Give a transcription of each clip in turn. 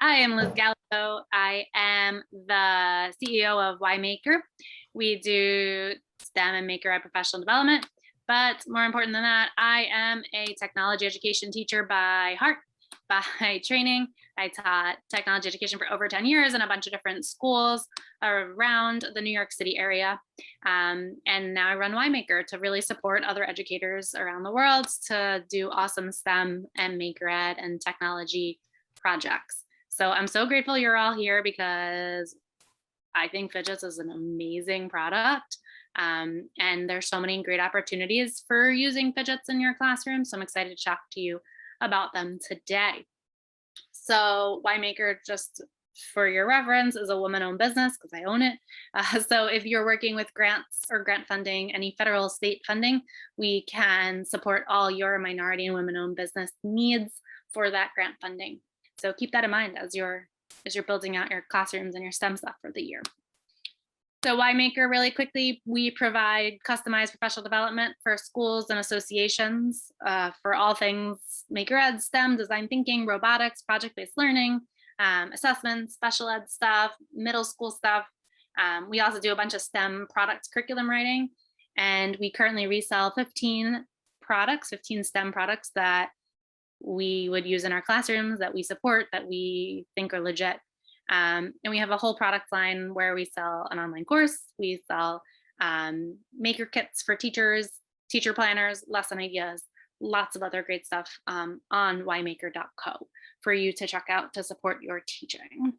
I am Liz Gallo. I am the CEO of WhyMaker. We do STEM and Maker Ed professional development, but more important than that, I am a technology education teacher by heart, by training. I taught technology education for over 10 years in a bunch of different schools around the New York City area. And now I run WhyMaker to really support other educators around the world to do awesome STEM and Maker Ed and technology projects. So I'm so grateful you're all here because I think Phidgets is an amazing product. And there's so many great opportunities for using Phidgets in your classroom. So I'm excited to talk to you about them today. So WhyMaker, just for your reference, is a woman-owned business because I own it. So if you're working with grants or grant funding, any federal state funding, we can support all your minority and women-owned business needs for that grant funding. So keep that in mind as you're building out your classrooms and your STEM stuff for the year. So WhyMaker, really quickly, we provide customized professional development for schools and associations for all things Maker Ed, STEM, design thinking, robotics, project-based learning, assessments, special ed stuff, middle school stuff. We also do a bunch of STEM products curriculum writing, and we currently resell 15 STEM products that we would use in our classrooms, that we support, that we think are legit. And we have a whole product line where we sell an online course, we sell maker kits for teachers, teacher planners, lesson ideas, lots of other great stuff on whymaker.co for you to check out to support your teaching.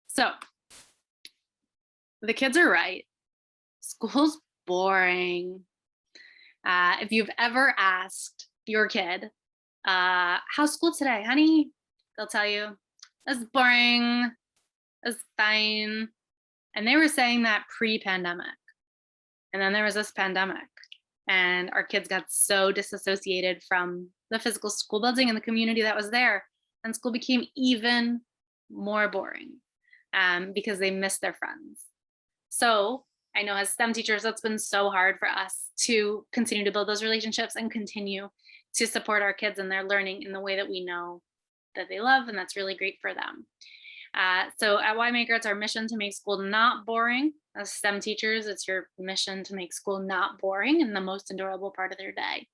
So the kids are right. School's boring. If you've ever asked your kid, how's school today, honey? They'll tell you, it's boring, it's fine. And they were saying that pre-pandemic. And then there was this pandemic, and our kids got so disassociated from the physical school building and the community that was there. And school became even more boring because they missed their friends. So I know as STEM teachers, that's been so hard for us to continue to build those relationships and continue to support our kids in their learning in the way that we know that they love, and that's really great for them. So at WhyMaker, it's our mission to make school not boring. As STEM teachers, it's your mission to make school not boring and the most enjoyable part of their day.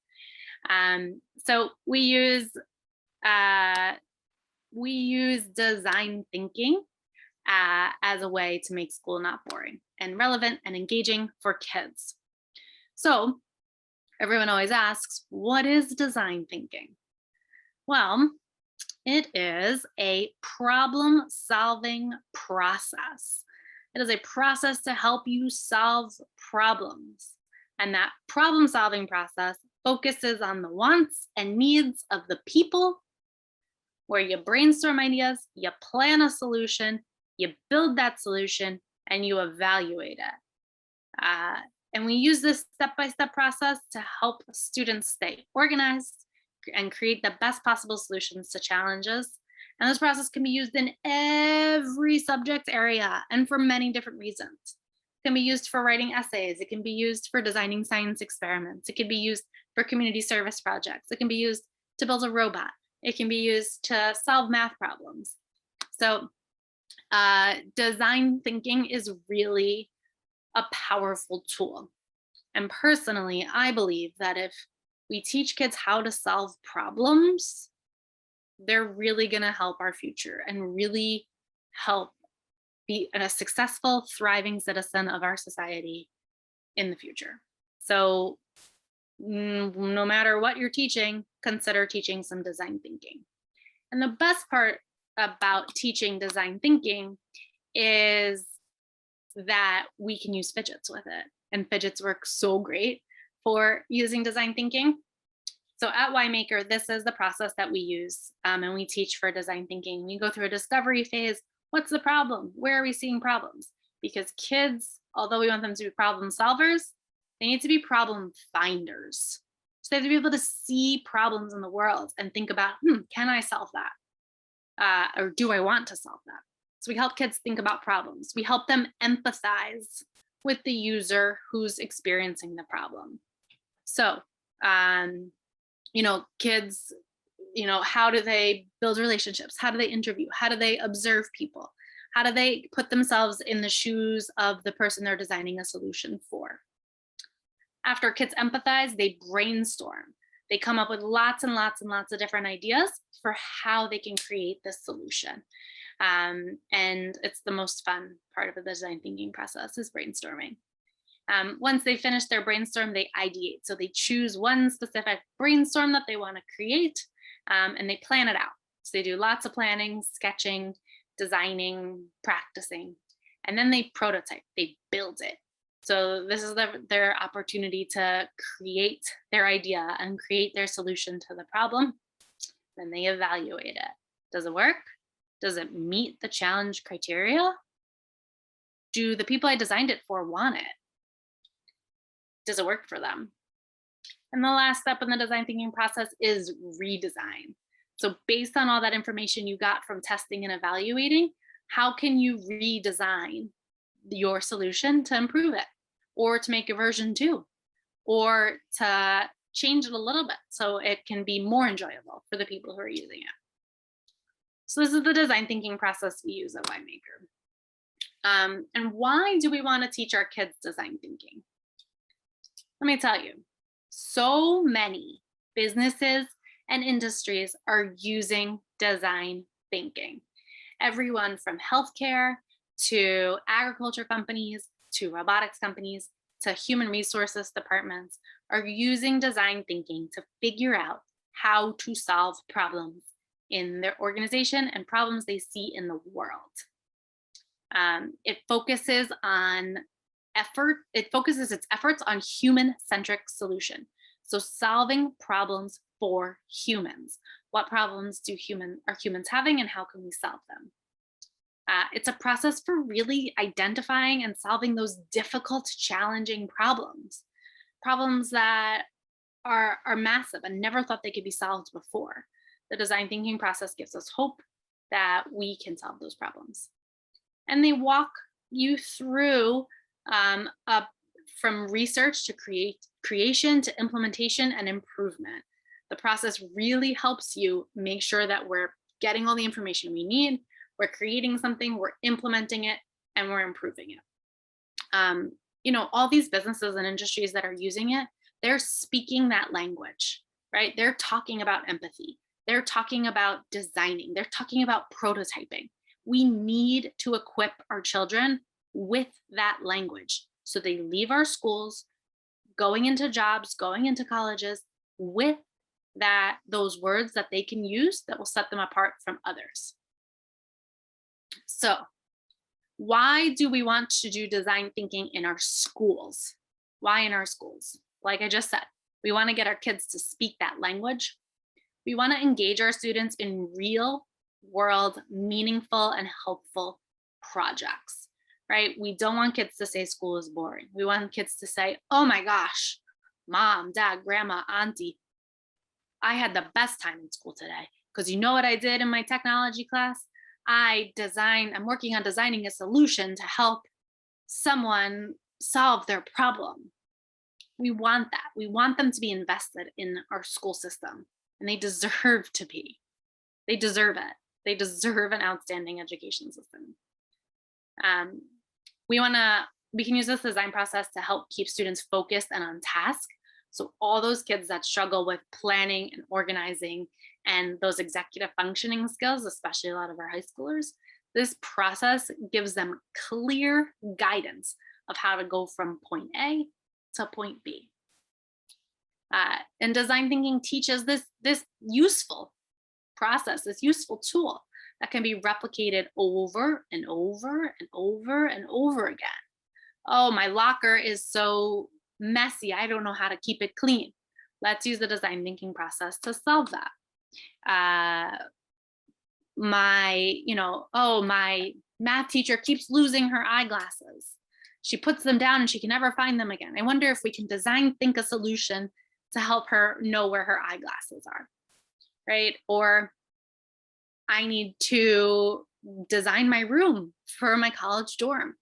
So we use design thinking as a way to make school not boring and relevant and engaging for kids. So everyone always asks, what is design thinking? Well, it is a problem-solving process. It is a process to help you solve problems. And that problem-solving process focuses on the wants and needs of the people, where you brainstorm ideas, you plan a solution, you build that solution, and you evaluate it. And we use this step-by-step process to help students stay organized and create the best possible solutions to challenges. And this process can be used in every subject area and for many different reasons. It can be used for writing essays. It can be used for designing science experiments. It can be used for community service projects. It can be used to build a robot. It can be used to solve math problems. So design thinking is really a powerful tool. And personally, I believe that if we teach kids how to solve problems, they're really going to help our future and really help be a successful, thriving citizen of our society in the future. So no matter what you're teaching, consider teaching some design thinking. And the best part about teaching design thinking is that we can use Phidgets with it. And Phidgets work so great for using design thinking. So at WhyMaker, this is the process that we use and we teach for design thinking. We go through a discovery phase. What's the problem? Where are we seeing problems? Because kids, although we want them to be problem solvers, they need to be problem finders. So they have to be able to see problems in the world and think about, can I solve that? Or do I want to solve that? So we help kids think about problems. We help them empathize with the user who's experiencing the problem. So, kids how do they build relationships? How do they interview? How do they observe people? How do they put themselves in the shoes of the person they're designing a solution for? After kids empathize, they brainstorm. They come up with lots and lots and lots of different ideas for how they can create this solution. And it's the most fun part of the design thinking process is brainstorming. Once they finish their brainstorm, they ideate. So they choose one specific brainstorm that they want to create, and they plan it out. So they do lots of planning, sketching, designing, practicing, and then they prototype, they build it. So this is their opportunity to create their idea and create their solution to the problem. Then they evaluate it. Does it work? Does it meet the challenge criteria? Do the people I designed it for want it? Does it work for them? And the last step in the design thinking process is redesign. So based on all that information you got from testing and evaluating, how can you redesign your solution to improve it, or to make a version 2, or to change it a little bit so it can be more enjoyable for the people who are using it? So this is the design thinking process we use at WhyMaker. And why do we want to teach our kids design thinking? Let me tell you, so many businesses and industries are using design thinking. Everyone from healthcare to agriculture companies to robotics companies to human resources departments are using design thinking to figure out how to solve problems in their organization and problems they see in the world. It focuses its efforts on human-centric solution. So solving problems for humans. What problems are humans having, and how can we solve them? It's a process for really identifying and solving those difficult, challenging problems that are massive and never thought they could be solved before. The design thinking process gives us hope that we can solve those problems. And they walk you through from research to creation to implementation and improvement. The process really helps you make sure that we're getting all the information we need, we're creating something, we're implementing it, and we're improving it. All these businesses and industries that are using it, they're speaking that language, right? They're talking about empathy. They're talking about designing. They're talking about prototyping. We need to equip our children with that language so they leave our schools, going into jobs, going into colleges with those words that they can use that will set them apart from others. So why do we want to do design thinking in our schools? Why in our schools? Like I just said, we want to get our kids to speak that language. We want to engage our students in real world, meaningful and helpful projects, right? We don't want kids to say school is boring. We want kids to say, oh my gosh, mom, dad, grandma, auntie, I had the best time in school today. Because you know what I did in my technology class? I'm working on designing a solution to help someone solve their problem. We want that. We want them to be invested in our school system, and they deserve to be. They deserve it. They deserve an outstanding education system. We can use this design process to help keep students focused and on task. So all those kids that struggle with planning and organizing and those executive functioning skills, especially a lot of our high schoolers, this process gives them clear guidance of how to go from point A to point B. And design thinking teaches this useful process, this useful tool that can be replicated over and over and over and over again. Oh, my locker is so messy, I don't know how to keep it clean. Let's use the design thinking process to solve that. My math teacher keeps losing her eyeglasses. She puts them down and she can never find them again. I wonder if we can think a solution to help her know where her eyeglasses are, right? Or I need to design my room for my college dorm.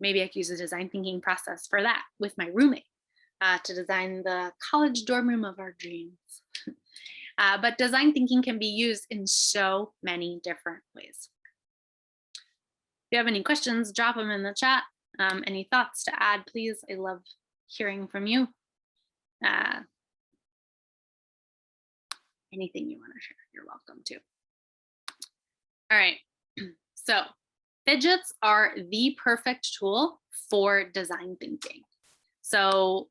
Maybe I could use a design thinking process for that with my roommate to design the college dorm room of our dreams. But design thinking can be used in so many different ways. If you have any questions, drop them in the chat. Any thoughts to add, please? I love hearing from you. Anything you want to share, you're welcome to. All right, so Phidgets are the perfect tool for design thinking. So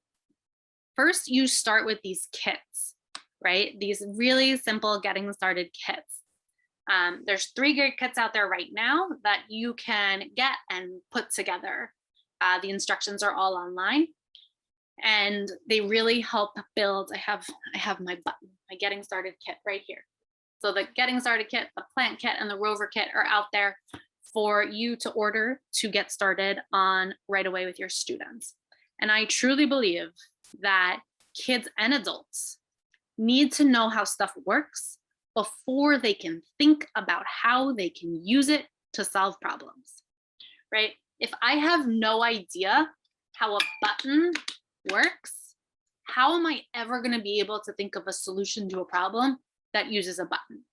first you start with these kits, right? These really simple getting started kits. There's 3 great kits out there right now that you can get and put together. The instructions are all online and they really help build. I have my button, my getting started kit right here. So the getting started kit, the plant kit, and the rover kit are out there for you to order to get started on right away with your students. And I truly believe that kids and adults need to know how stuff works before they can think about how they can use it to solve problems, right? If I have no idea how a button works, how am I ever going to be able to think of a solution to a problem that uses a button?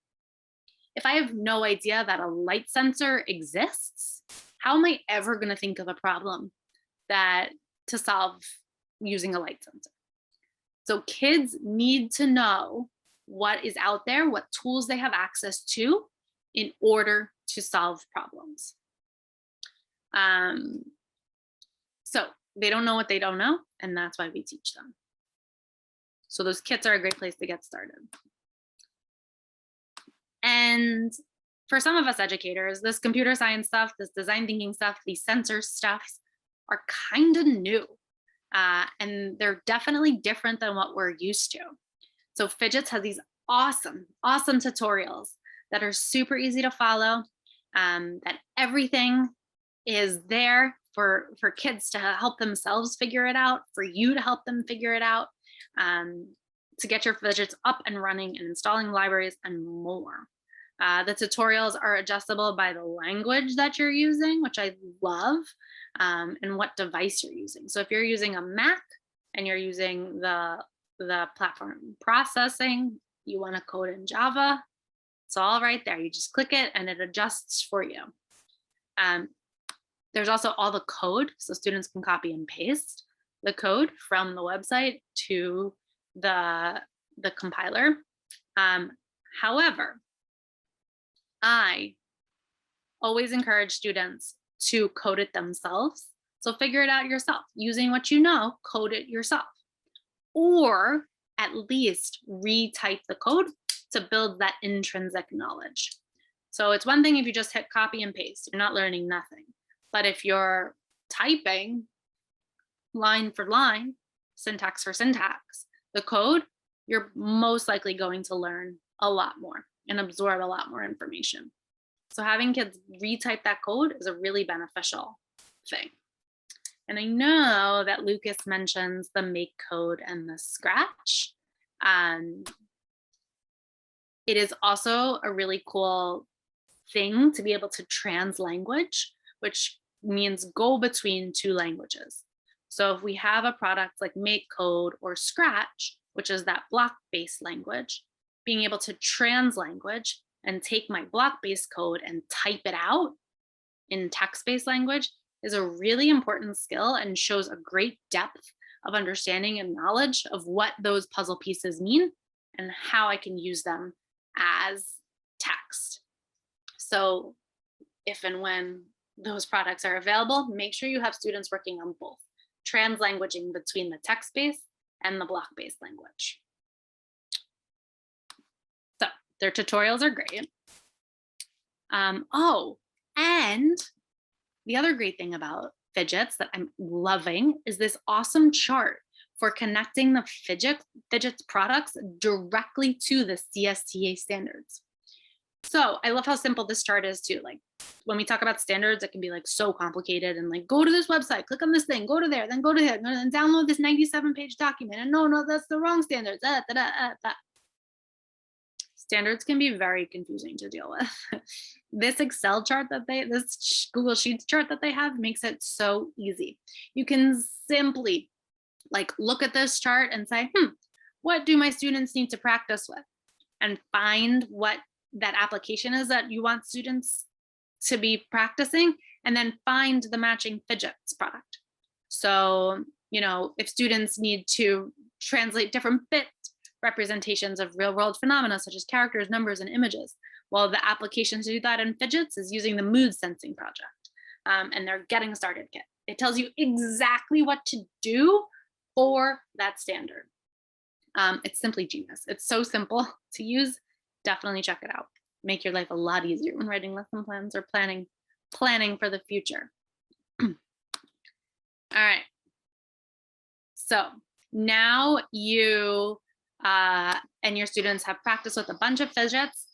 If I have no idea that a light sensor exists, how am I ever going to think of a problem to solve using a light sensor? So kids need to know what is out there, what tools they have access to in order to solve problems. So they don't know what they don't know, and that's why we teach them. So those kits are a great place to get started. And for some of us educators, this computer science stuff, this design thinking stuff, these sensor stuffs are kind of new. And they're definitely different than what we're used to. So Phidgets has these awesome tutorials that are super easy to follow, that everything is there for kids to help themselves figure it out, for you to help them figure it out, to get your Phidgets up and running and installing libraries and more. The tutorials are adjustable by the language that you're using, which I love, and what device you're using. So if you're using a Mac and you're using the platform processing, you want to code in Java, it's all right there. You just click it and it adjusts for you. There's also all the code, so students can copy and paste the code from the website to the compiler. However, I always encourage students to code it themselves. So figure it out yourself. Using what you know, code it yourself. Or at least retype the code to build that intrinsic knowledge. So it's one thing if you just hit copy and paste, you're not learning nothing. But if you're typing line for line, syntax for syntax, the code, you're most likely going to learn a lot more and absorb a lot more information. So having kids retype that code is a really beneficial thing. And I know that Lucas mentions the make code and the scratch. It is also a really cool thing to be able to translanguage, which means go between 2 languages. So if we have a product like make code or scratch, which is that block-based language, being able to translanguage and take my block-based code and type it out in text-based language is a really important skill and shows a great depth of understanding and knowledge of what those puzzle pieces mean and how I can use them as text. So if and when those products are available, make sure you have students working on both, translanguaging between the text-based and the block-based language. So their tutorials are great. Oh, and the other great thing about Phidgets that I'm loving is this awesome chart for connecting the Phidgets products directly to the CSTA standards. So I love how simple this chart is too. Like when we talk about standards, it can be like so complicated and like, go to this website, click on this thing, go to there, then go to here, and download this 97-page document. And no, that's the wrong standards. Standards can be very confusing to deal with. This Excel chart this Google Sheets chart that they have makes it so easy. You can simply like look at this chart and say, what do my students need to practice with? and find what that application is that you want students to be practicing, and then find the matching Phidgets product. So, if students need to translate different bit representations of real world phenomena, such as characters, numbers, and images, well, the application to do that in Phidgets is using the mood sensing project and their getting started kit. It tells you exactly what to do for that standard. It's simply genius. It's so simple to use. Definitely check it out. Make your life a lot easier when writing lesson plans or planning for the future. All right. So now you and your students have practiced with a bunch of Phidgets,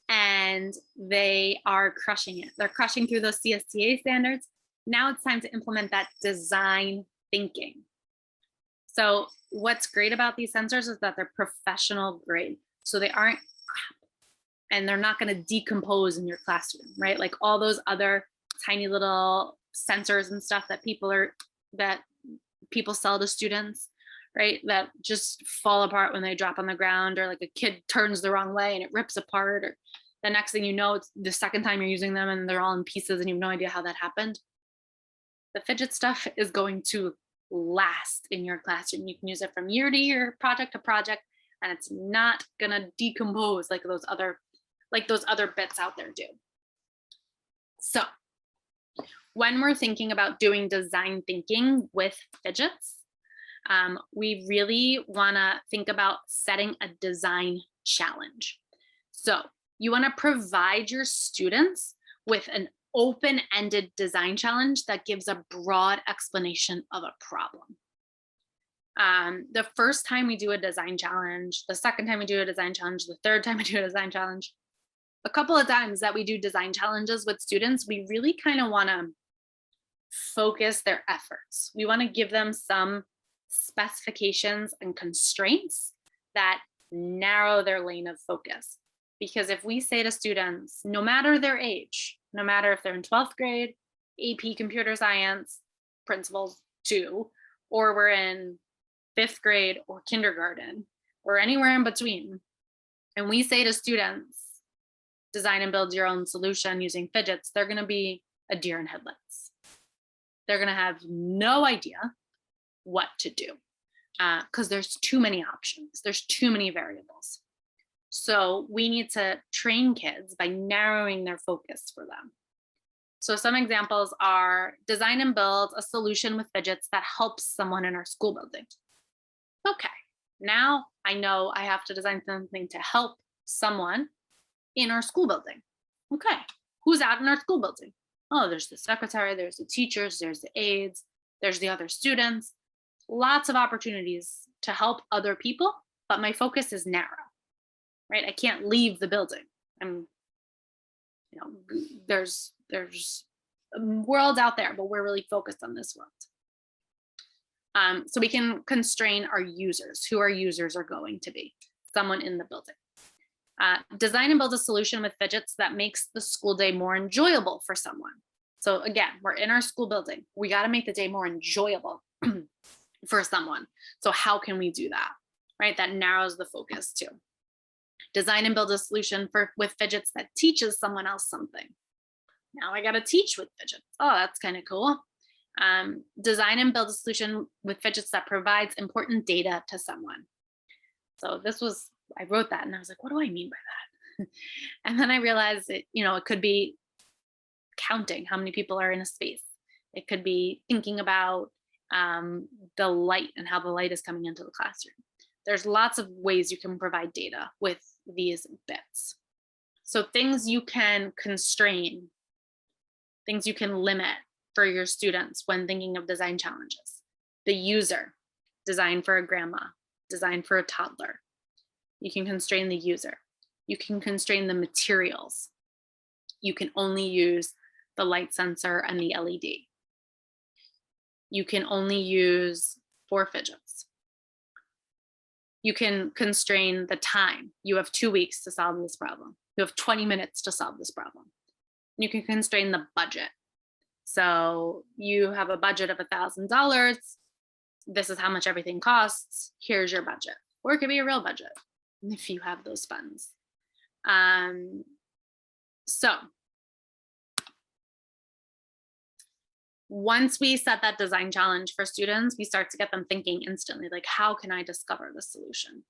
and they are crushing it. They're crushing through those CSTA standards. Now it's time to implement that design thinking. So what's great about these sensors is that they're professional grade. So they aren't crap, and they're not going to decompose in your classroom, right? Like all those other tiny little sensors and stuff that people sell to students, right? That just fall apart when they drop on the ground, or like a kid turns the wrong way and it rips apart, or the next thing you know, it's the second time you're using them and they're all in pieces and you have no idea how that happened. The Phidget stuff is going to last in your classroom. You can use it from year to year, project to project, and it's not gonna decompose like those other bits out there do. So when we're thinking about doing design thinking with Phidgets, we really wanna think about setting a design challenge. So you wanna provide your students with an open-ended design challenge that gives a broad explanation of a problem. The first time we do a design challenge, the second time we do a design challenge, the third time we do a design challenge, a couple of times that we do design challenges with students, we really kind of want to focus their efforts. We want to give them some specifications and constraints that narrow their lane of focus. Because if we say to students, no matter their age, no matter if they're in 12th grade, AP Computer Science, Principles 2, or we're in 5th grade or kindergarten, or anywhere in between, and we say to students, design and build your own solution using Phidgets, they're going to be a deer in headlights. They're going to have no idea what to do because there's too many options. There's too many variables. So we need to train kids by narrowing their focus for them. So some examples are design and build a solution with Phidgets that helps someone in our school building. Okay, now I know I have to design something to help someone in our school building. Okay, who's out in our school building? Oh, there's the secretary, there's the teachers, there's the aides, there's the other students. Lots of opportunities to help other people, but my focus is narrow, right? I can't leave the building. There's worlds out there, but we're really focused on this world. So we can constrain our users, who our users are going to be, someone in the building. Design and build a solution with Phidgets that makes the school day more enjoyable for someone. So again, we're in our school building. We got to make the day more enjoyable for someone. So how can we do that, right? That narrows the focus too. Design and build a solution with Phidgets that teaches someone else something. Now I got to teach with Phidgets. Oh, that's kind of cool. Design and build a solution with Phidgets that provides important data to someone. So I wrote that and I was like, what do I mean by that? And then I realized it could be counting how many people are in a space. It could be thinking about the light and how the light is coming into the classroom. There's lots of ways you can provide data with these bits. So things you can constrain, things you can limit for your students when thinking of design challenges. The user, design for a grandma, design for a toddler. You can constrain the user. You can constrain the materials. You can only use the light sensor and the LED. You can only use 4 Phidgets. You can constrain the time. You have 2 weeks to solve this problem. You have 20 minutes to solve this problem. You can constrain the budget. So you have a budget of $1,000. This is how much everything costs. Here's your budget. Or it could be a real budget if you have those funds. So once we set that design challenge for students, we start to get them thinking instantly, like, how can I discover the solution?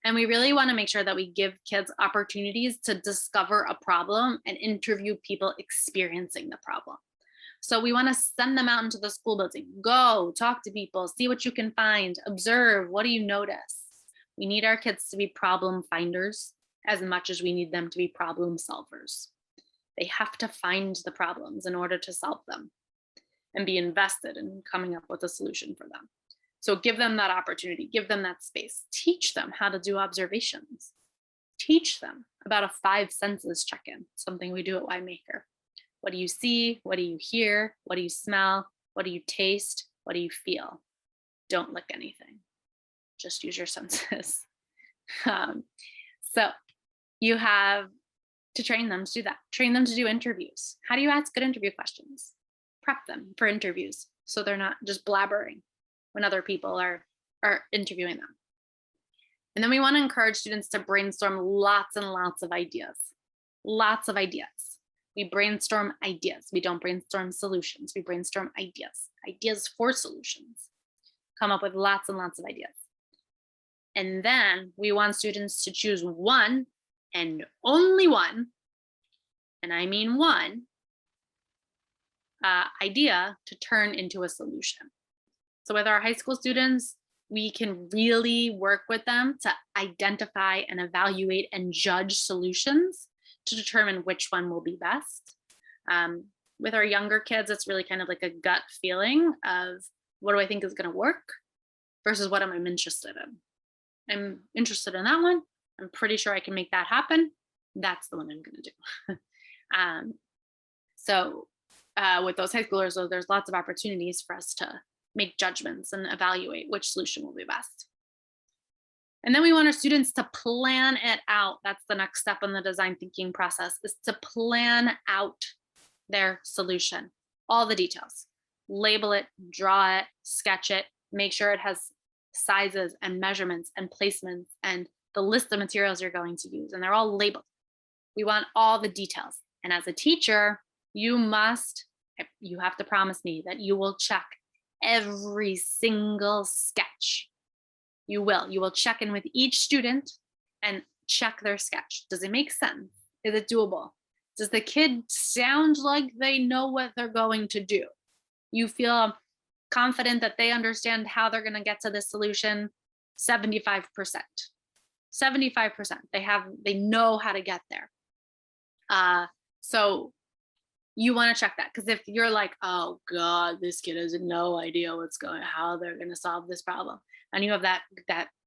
And we really want to make sure that we give kids opportunities to discover a problem and interview people experiencing the problem. So we want to send them out into the school building. Go talk to people, see what you can find, observe. What do you notice? We need our kids to be problem finders as much as we need them to be problem solvers. They have to find the problems in order to solve them and be invested in coming up with a solution for them. So give them that opportunity, give them that space, teach them how to do observations, teach them about a 5 senses check-in, something we do at WhyMaker. What do you see? What do you hear? What do you smell? What do you taste? What do you feel? Don't lick anything. Just use your senses. So you have to train them to do that. Train them to do interviews. How do you ask good interview questions? Prep them for interviews so they're not just blabbering when other people are interviewing them. And then we want to encourage students to brainstorm lots and lots of ideas. Lots of ideas. We brainstorm ideas. We don't brainstorm solutions. We brainstorm ideas. Ideas for solutions. Come up with lots and lots of ideas. And then we want students to choose one and only one, and I mean one, idea to turn into a solution. So with our high school students, we can really work with them to identify and evaluate and judge solutions to determine which one will be best. With our younger kids, it's really kind of like a gut feeling of what do I think is going to work versus what am I interested in. I'm interested in that one. I'm pretty sure I can make that happen. That's the one I'm going to do. So with those high schoolers, though, there's lots of opportunities for us to make judgments and evaluate which solution will be best. And then we want our students to plan it out. That's the next step in the design thinking process, is to plan out their solution, all the details, label it, draw it, sketch it, make sure it has sizes and measurements and placements and the list of materials you're going to use, and they're all labeled. We want all the details. And as a teacher, you have to promise me that you will check every single sketch. You will check in with each student and check their sketch. Does it make sense? Is it doable? Does the kid sound like they know what they're going to do? You feel confident that they understand how they're going to get to this solution? 75%. 75%. They know how to get there. So you want to check that, because if you're like, oh God, this kid has no idea how they're going to solve this problem, and you have that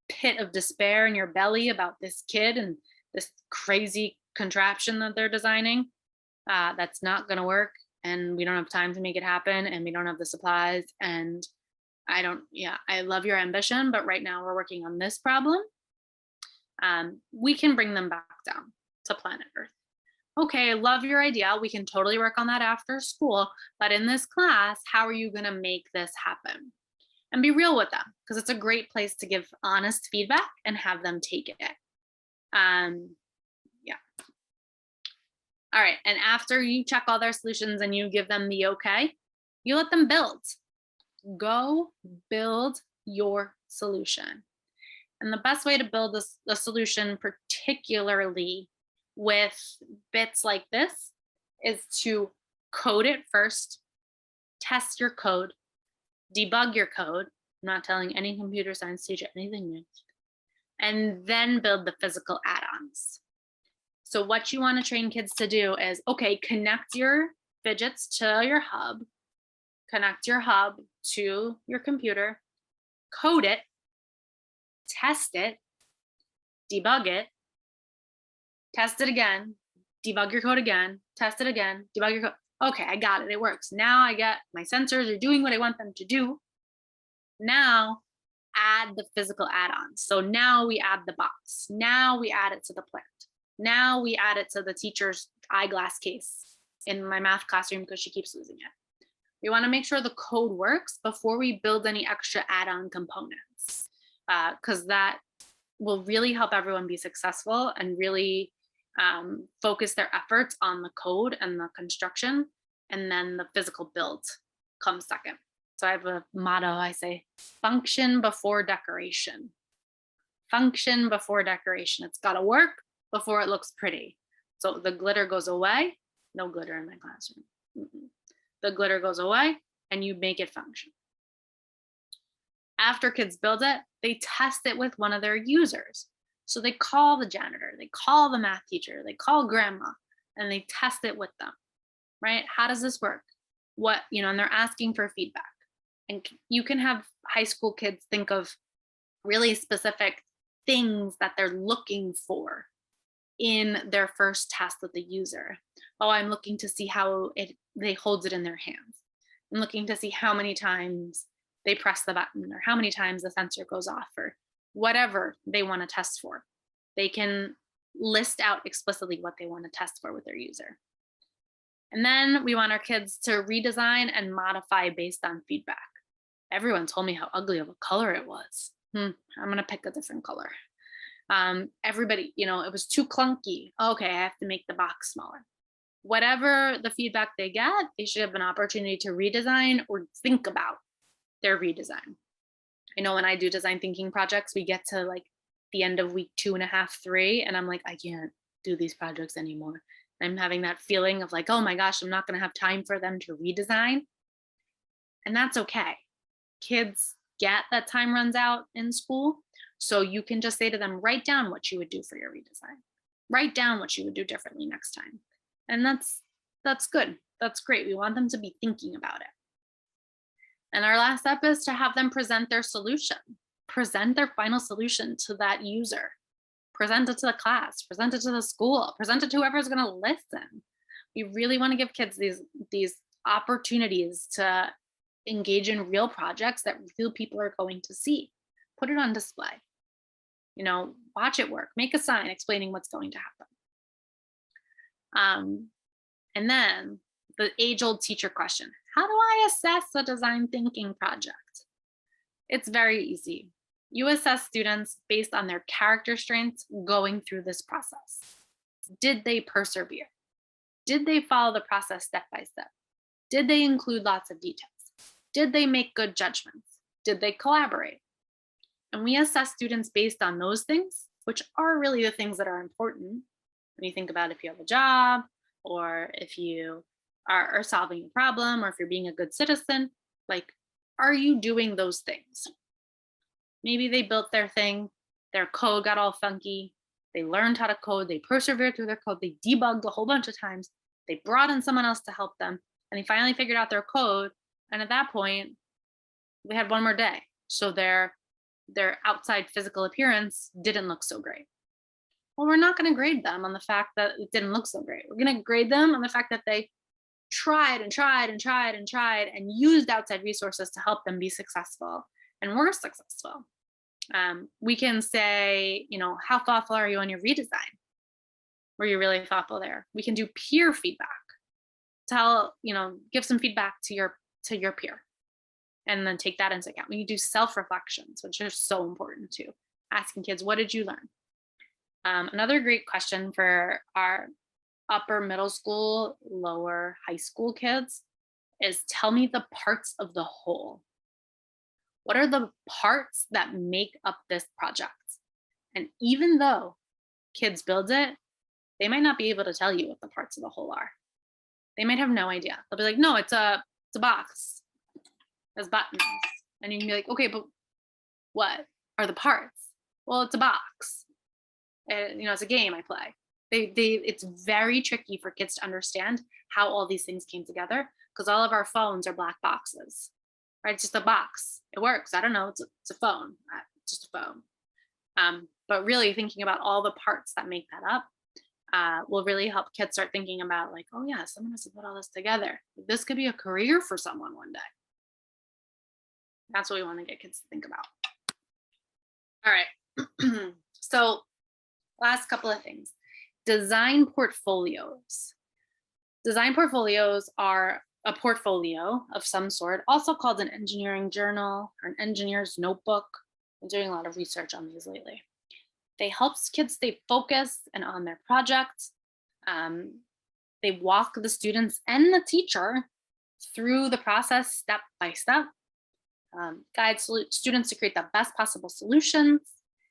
pit of despair in your belly about this kid and this crazy contraption that they're designing, that's not going to work, and we don't have time to make it happen, and we don't have the supplies, and I love your ambition, but right now we're working on this problem. We can bring them back down to planet Earth. Okay, love your idea. We can totally work on that after school, but in this class, how are you going to make this happen? And be real with them, because it's a great place to give honest feedback and have them take it. Yeah. All right, and after you check all their solutions and you give them the okay, you let them build. Go build your solution. And the best way to build a solution, particularly with bits like this, is to code it first, test your code, debug your code. I'm not telling any computer science teacher anything new. And then build the physical add-ons. So what you want to train kids to do is, okay, connect your Phidgets to your hub, connect your hub to your computer, code it, test it, debug it, test it again, debug your code again, test it again, debug your code. Okay, I got it, it works. Now I get my sensors are doing what I want them to do. Now add the physical add-ons. So now we add the box. Now we add it to the plant. Now we add it to the teacher's eyeglass case in my math classroom because she keeps losing it. We want to make sure the code works before we build any extra add-on components, because that will really help everyone be successful and really focus their efforts on the code and the construction, and then the physical build comes second. So I have a motto, I say, function before decoration. Function before decoration. It's got to work before it looks pretty. So the glitter goes away. No glitter in my classroom. The glitter goes away and you make it function. After kids build it, they test it with one of their users. So they call the janitor, they call the math teacher, they call grandma, and they test it with them, right? How does this work? What, and they're asking for feedback. And you can have high school kids think of really specific things that they're looking for in their first test with the user. Oh, I'm looking to see how they hold it in their hands. I'm looking to see how many times they press the button or how many times the sensor goes off or whatever they want to test for. They can list out explicitly what they want to test for with their user. And then we want our kids to redesign and modify based on feedback. Everyone told me how ugly of a color it was. I'm going to pick a different color. Everybody, it was too clunky. Okay, I have to make the box smaller. Whatever the feedback they get, they should have an opportunity to redesign or think about their redesign. I know when I do design thinking projects, we get to like the end of week 2.5, 3, and I'm like, I can't do these projects anymore. I'm having that feeling of like, oh my gosh, I'm not going to have time for them to redesign. And that's okay. Kids get that time runs out in school. So you can just say to them, write down what you would do for your redesign. Write down what you would do differently next time. And that's good. That's great. We want them to be thinking about it. And our last step is to have them present their solution, present their final solution to that user, present it to the class, present it to the school, present it to whoever's going to listen. We really want to give kids these opportunities to engage in real projects that real people are going to see. Put it on display. Watch it work. Make a sign explaining what's going to happen. And then the age-old teacher question. How do I assess a design thinking project? It's very easy. You assess students based on their character strengths going through this process. Did they persevere? Did they follow the process step by step? Did they include lots of details? Did they make good judgments? Did they collaborate? And we assess students based on those things, which are really the things that are important when you think about if you have a job or if you are solving a problem or if you're being a good citizen. Like, are you doing those things? Maybe they built their thing, their code got all funky, they learned how to code, they persevered through their code, they debugged a whole bunch of times, they brought in someone else to help them, and they finally figured out their code. And at that point, they had one more day. So their outside physical appearance didn't look so great. Well, we're not going to grade them on the fact that it didn't look so great. We're going to grade them on the fact that they tried and tried and tried and tried and used outside resources to help them be successful and were successful. We can say, how thoughtful are you on your redesign? Were you really thoughtful there? We can do peer feedback. Give some feedback to your peer and then take that into account. We can do self-reflections, which are so important too. Asking kids, what did you learn? Another great question for our upper middle school, lower high school kids is tell me the parts of the whole. What are the parts that make up this project? And even though kids build it, they might not be able to tell you what the parts of the whole are. They might have no idea. They'll be like, no, it's a box. There's buttons. And you can be like, okay, but what are the parts? Well, it's a box. It's a game I play. It's very tricky for kids to understand how all these things came together because all of our phones are black boxes, right? It's just a box. It works. I don't know. It's a phone. It's just a phone. But really thinking about all the parts that make that up will really help kids start thinking about like, oh yeah, someone has to put all this together. This could be a career for someone one day. That's what we want to get kids to think about. All right. So last couple of things. Design portfolios. Design portfolios are a portfolio of some sort, also called an engineering journal or an engineer's notebook. I'm doing a lot of research on these lately. They help kids stay focused and on their projects. Um, they walk the students and the teacher through the process step by step, guide students to create the best possible solutions.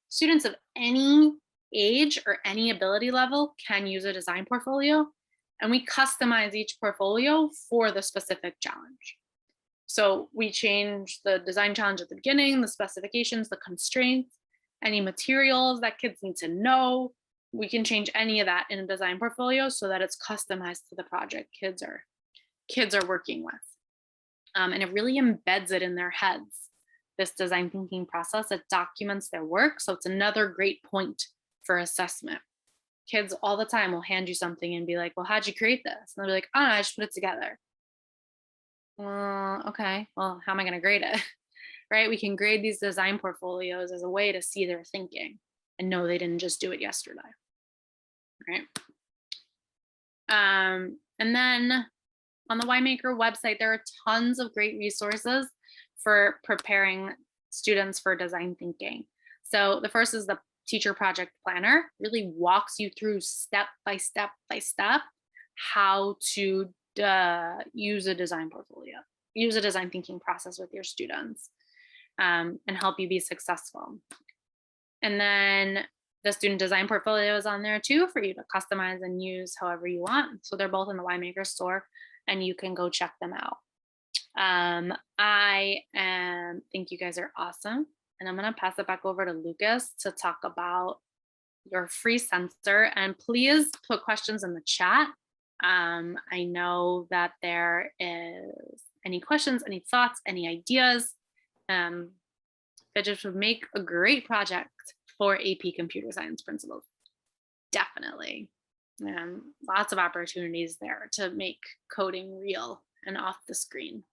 Students of any age or any ability level can use a design portfolio, and we customize each portfolio for the specific challenge. So we change the design challenge at the beginning, the specifications, the constraints, any materials that kids need to know. We can change any of that in a design portfolio so that it's customized to the project kids are working with. And it really embeds it in their heads, this design thinking process. It documents their work. So it's another great point for assessment. Kids all the time will hand you something and be like, well, how'd you create this? And they'll be like, oh, no, I just put it together. Okay, well, how am I going to grade it? Right? We can grade these design portfolios as a way to see their thinking and know they didn't just do it yesterday. Right? And then on the WhyMaker website, there are tons of great resources for preparing students for design thinking. So the first is the teacher project planner, really walks you through step by step how to use a design portfolio, use a design thinking process with your students, and help you be successful. And then the student design portfolio is on there too for you to customize and use however you want. So they're both in the WhyMaker store and you can go check them out. I think you guys are awesome. And I'm going to pass it back over to Lucas to talk about your free sensor. And please put questions in the chat. I know that there is any questions, any thoughts, any ideas. Phidgets would make a great project for AP Computer Science principals. Definitely. Lots of opportunities there to make coding real and off the screen.